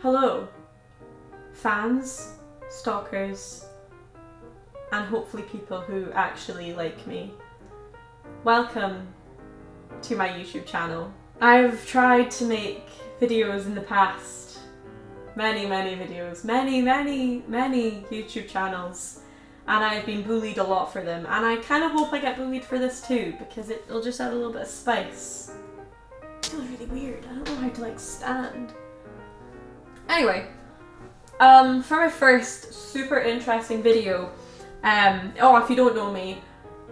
Hello, fans, stalkers, and hopefully people who actually like me. Welcome to my YouTube channel. I've tried to make videos in the past. Many videos. Many YouTube channels. And I've been bullied a lot for them. And I kind of hope I get bullied for this too, because it'll just add a little bit of spice. It feels really weird. I don't know how to stand. Anyway, for my first super interesting video, if you don't know me,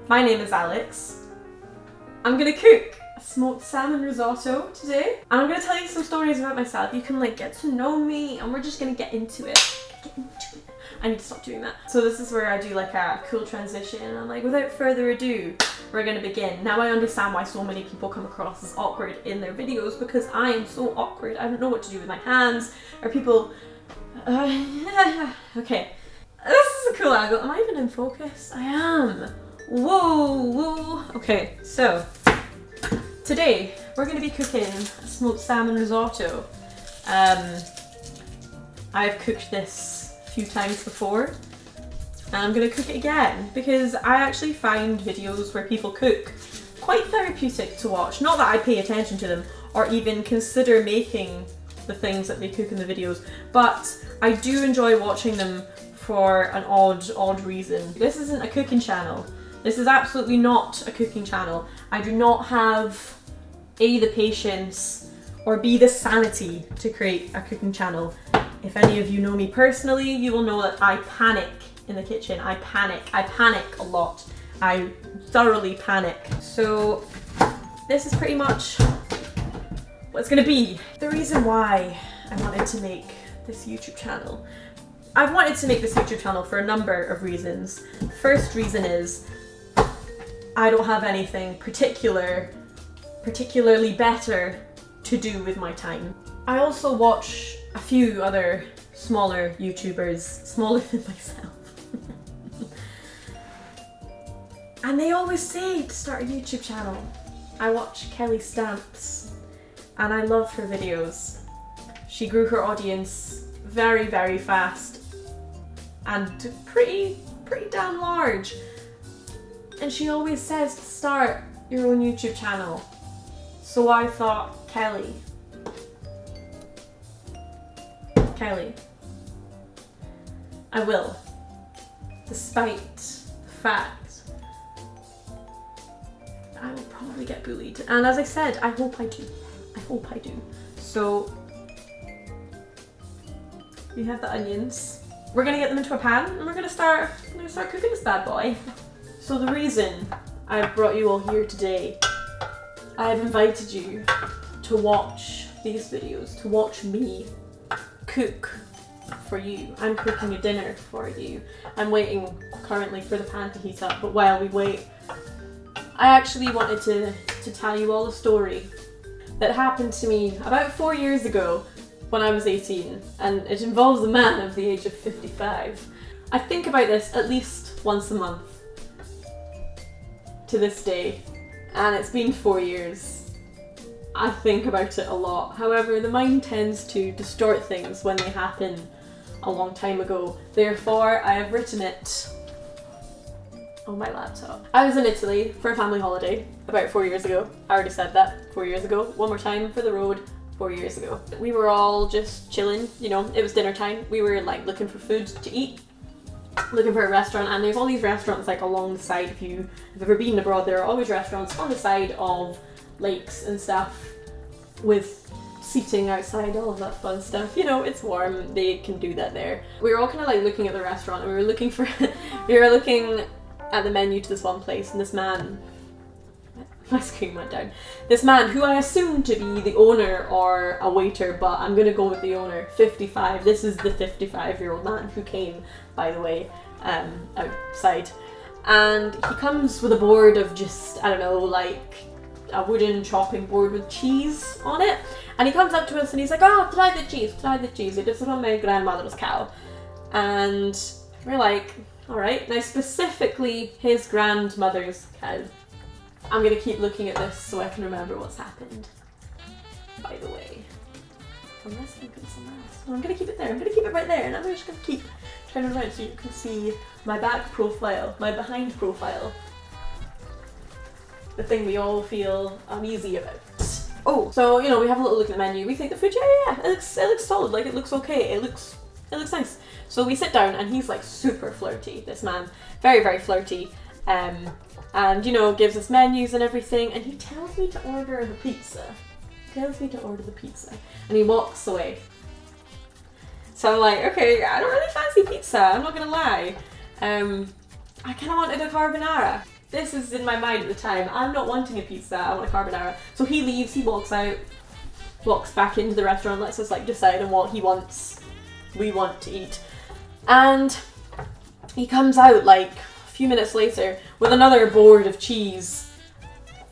my name is Alex. I'm gonna cook a smoked salmon risotto today, and I'm gonna tell you some stories about myself. You can get to know me, and we're just gonna get into it. I need to stop doing that. So this is where I do a cool transition, and I'm without further ado, we're gonna begin. Now I understand why so many people come across as awkward in their videos, because I am so awkward. I don't know what to do with my hands, or people... Okay, this is a cool angle. Am I even in focus? I am. Whoa. Okay, so today we're gonna be cooking a smoked salmon risotto. I've cooked this a few times before, and I'm gonna cook it again because I actually find videos where people cook quite therapeutic to watch. Not that I pay attention to them or even consider making the things that they cook in the videos, but I do enjoy watching them for an odd reason. This isn't a cooking channel. This is absolutely not a cooking channel. I do not have A, the patience, or B, the sanity to create a cooking channel. If any of you know me personally, you will know that I panic in the kitchen. I panic a lot. I thoroughly panic. So this is pretty much what it's gonna be. The reason why I wanted to make this YouTube channel. I've wanted to make this YouTube channel for a number of reasons. First reason is I don't have anything particularly better to do with my time. I also watch a few other smaller YouTubers, smaller than myself. And they always say to start a YouTube channel. I watch Kelly Stamps, and I love her videos. She grew her audience very fast and to pretty damn large. And she always says to start your own YouTube channel. So I thought, Kelly, I will, despite the fact that I will probably get bullied. And as I said, I hope I do. So we have the onions. We're gonna get them into a pan, and we're gonna start cooking this bad boy. So the reason I've brought you all here today, I've invited you to watch these videos, to watch me cook for you. I'm cooking a dinner for you. I'm waiting currently for the pan to heat up, but while we wait, I actually wanted to tell you all a story that happened to me about 4 years ago when I was 18, and it involves a man of the age of 55. I think about this at least once a month to this day, and it's been 4 years. I think about it a lot. However, the mind tends to distort things when they happen a long time ago. Therefore, I have written it on my laptop. I was in Italy for a family holiday about 4 years ago. I already said that, 4 years ago. One more time for the road, 4 years ago. We were all just chilling, it was dinner time. We were looking for food to eat, looking for a restaurant, and there's all these restaurants along the side. If you've ever been abroad, there are always restaurants on the side of lakes and stuff with seating outside, all of that fun stuff. It's warm, they can do that there. We were all kind of looking at the restaurant, and we were looking at the menu to this one place, and this man, my screen went down. This man, who I assumed to be the owner or a waiter, but I'm gonna go with the owner, 55. This is the 55-year-old man who came, by the way, outside. And he comes with a board of just, I don't know, a wooden chopping board with cheese on it. And he comes up to us and he's like, "Oh, try the cheese. It is from my grandmother's cow." And we're like, all right. Now, specifically his grandmother's cow. I'm gonna keep looking at this so I can remember what's happened, by the way. Unless I put somewhere else. I'm gonna keep it there. I'm gonna keep it right there, and I'm just gonna keep turning around so you can see my back profile, my behind profile. The thing we all feel uneasy about. Oh, so you know, we have a little look at the menu. We think the food, yeah, it looks solid. Like, it looks okay. It looks nice. So we sit down, and he's like super flirty. This man, very, very flirty. And you know, gives us menus and everything, and he tells me to order the pizza. And he walks away. So I'm like, okay, I don't really fancy pizza, I'm not gonna lie. I kind of wanted a carbonara. This is in my mind at the time. I'm not wanting a pizza, I want a carbonara. So he leaves, he walks out, walks back into the restaurant, lets us like decide on what we want to eat. And he comes out like a few minutes later with another board of cheese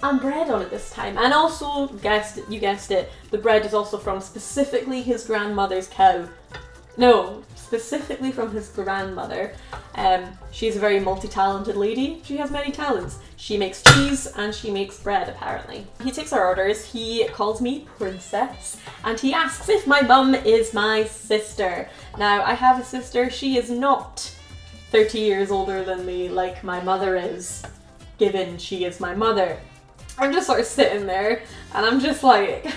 and bread on it this time. And also, you guessed it, the bread is also from specifically his grandmother's cow. No, specifically from his grandmother. She's a very multi-talented lady. She has many talents. She makes cheese and she makes bread, apparently. He takes our orders, he calls me princess, and he asks if my mum is my sister. Now, I have a sister. She is not 30 years older than me like my mother is, given she is my mother. I'm just sort of sitting there, and I'm just like,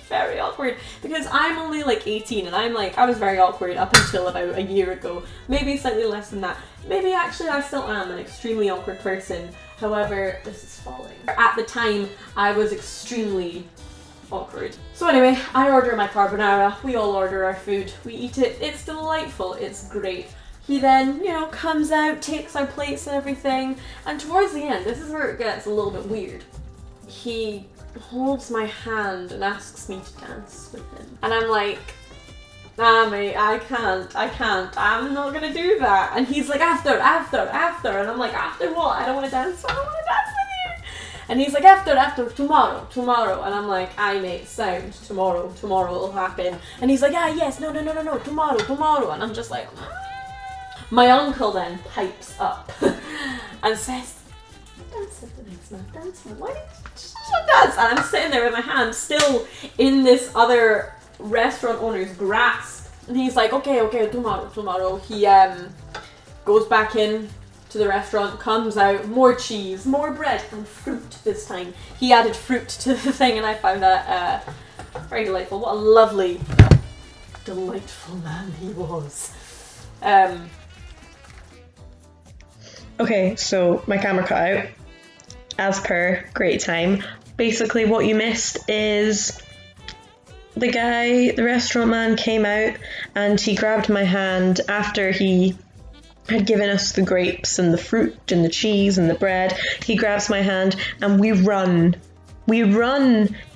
very awkward, because I'm only like 18, and I was very awkward up until about a year ago, maybe slightly less than that. Maybe actually I still am an extremely awkward person, however, this is falling. At the time, I was extremely awkward. So anyway, I order my carbonara, we all order our food, we eat it, it's delightful, it's great. He then, you know, comes out, takes our plates and everything, and towards the end, this is where it gets a little bit weird. He holds my hand and asks me to dance with him. And I'm like, nah mate, I can't, I'm not gonna do that. And he's like, after, and I'm like, after what? I don't wanna dance, I don't wanna dance with you. And he's like, after, tomorrow. And I'm like, aye mate, sound, tomorrow will happen. And he's like, ah yes, no, tomorrow. And I'm just like, my uncle then pipes up and says, dance with the next man, dance man, why did you dance? And I'm sitting there with my hand still in this other restaurant owner's grasp. And he's like, okay, tomorrow. He goes back in to the restaurant, comes out, more cheese, more bread, and fruit this time. He added fruit to the thing, and I found that very delightful. What a lovely, delightful man he was. Okay, so my camera cut out. As per, great time. Basically what you missed is the restaurant man came out and he grabbed my hand after he had given us the grapes and the fruit and the cheese and the bread. He grabs my hand and we run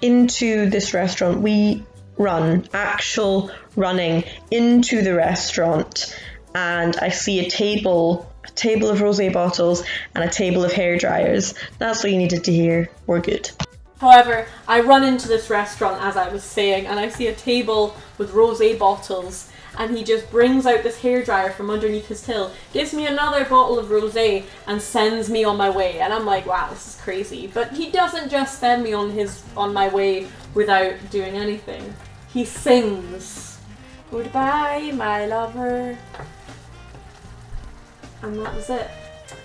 into this restaurant. We run, actual running into the restaurant, and I see a table of rosé bottles and a table of hair dryers. That's what you needed to hear. We're good. However, I run into this restaurant, as I was saying, and I see a table with rosé bottles, and he just brings out this hairdryer from underneath his till, gives me another bottle of rosé, and sends me on my way. And I'm like, wow, this is crazy. But he doesn't just send me on my way without doing anything. He sings, "Goodbye, my lover." And that was it.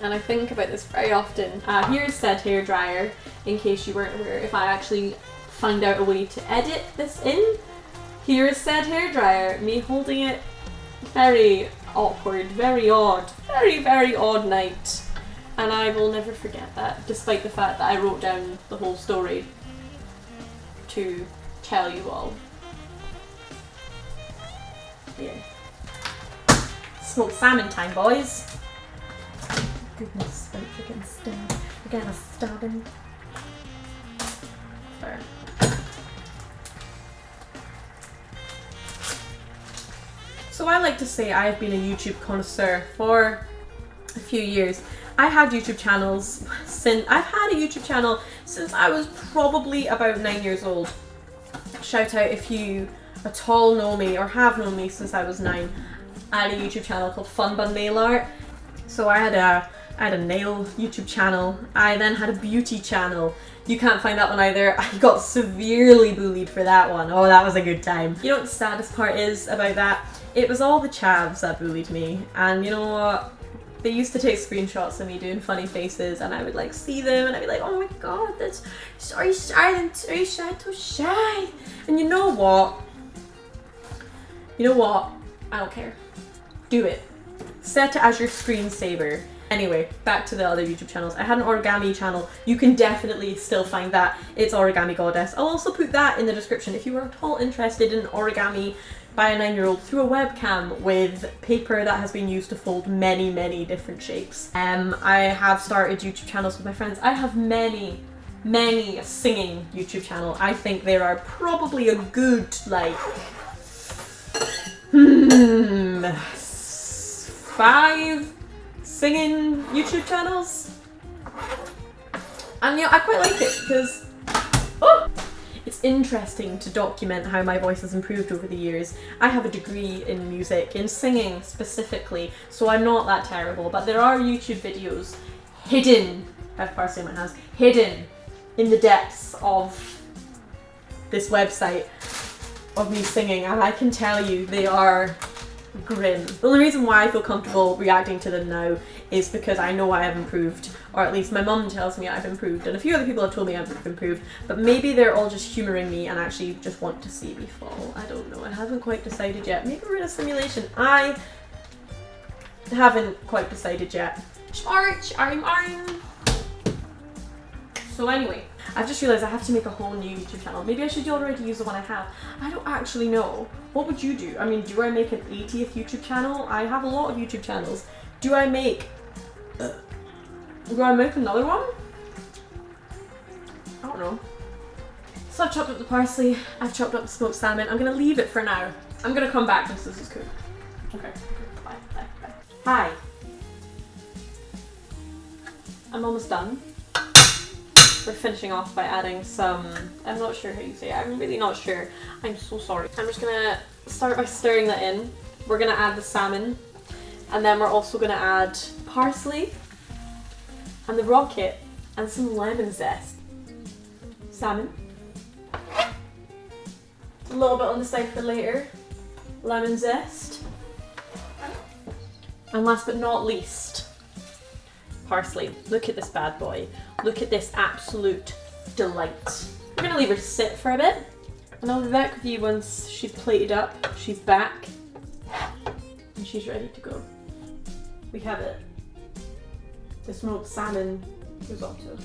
And I think about this very often. Here's said hairdryer, in case you weren't aware, if I actually find out a way to edit this in. Here's said hairdryer, me holding it. Very awkward, very odd, very, very odd night. And I will never forget that, despite the fact that I wrote down the whole story to tell you all. Yeah. Smoked salmon time, boys. Goodness, we're getting stabbed. We're getting a stabbing. Sorry. So I like to say I've been a YouTube connoisseur for a few years. I've had a YouTube channel since I was probably about 9 years old. Shout out if you at all know me or have known me since I was 9. I had a YouTube channel called Fun Bun Nail Art. So I had a nail YouTube channel. I then had a beauty channel. You can't find that one either. I got severely bullied for that one. Oh, that was a good time. You know what the saddest part is about that? It was all the chavs that bullied me. And you know what? They used to take screenshots of me doing funny faces, and I would like see them and I'd be like, oh my god, that's so shy, so shy. And you know what? You know what? I don't care. Do it. Set it as your screensaver. Anyway, back to the other YouTube channels. I had an origami channel. You can definitely still find that. It's Origami Goddess. I'll also put that in the description if you are at all interested in origami by a 9-year-old through a webcam with paper that has been used to fold many different shapes. I have started YouTube channels with my friends. I have many singing YouTube channel. I think there are probably a good like 5 singing YouTube channels, and you know, I quite like it because it's interesting to document how my voice has improved over the years. I have a degree in music, in singing specifically, so I'm not that terrible, but there are YouTube videos hidden, I have parsley in my hands, hidden in the depths of this website of me singing, and I can tell you they are grim. The only reason why I feel comfortable reacting to them now is because I know I have improved, or at least my mum tells me I've improved, and a few other people have told me I've improved, but maybe they're all just humouring me and actually just want to see me fall. I don't know. I haven't quite decided yet. Maybe we're in a simulation. I haven't quite decided yet. So anyway, I've just realised I have to make a whole new YouTube channel. Maybe I should already use the one I have. I don't actually know. What would you do? I mean, do I make an 80th YouTube channel? I have a lot of YouTube channels. Do I make another one? I don't know. So I've chopped up the parsley, I've chopped up the smoked salmon. I'm gonna leave it for now. I'm gonna come back once this is cooked. Okay, bye. Hi. I'm almost done. We're finishing off by adding some, I'm not sure how you say it, I'm really not sure. I'm so sorry. I'm just gonna start by stirring that in. We're gonna add the salmon, and then we're also gonna add parsley and the rocket and some lemon zest. Salmon. A little bit on the side for later. Lemon zest. And last but not least, parsley. Look at this bad boy. Look at this absolute delight. We're gonna leave her sit for a bit, and I'll be back with you once she's plated up, she's back, and she's ready to go. We have it. The smoked salmon risotto.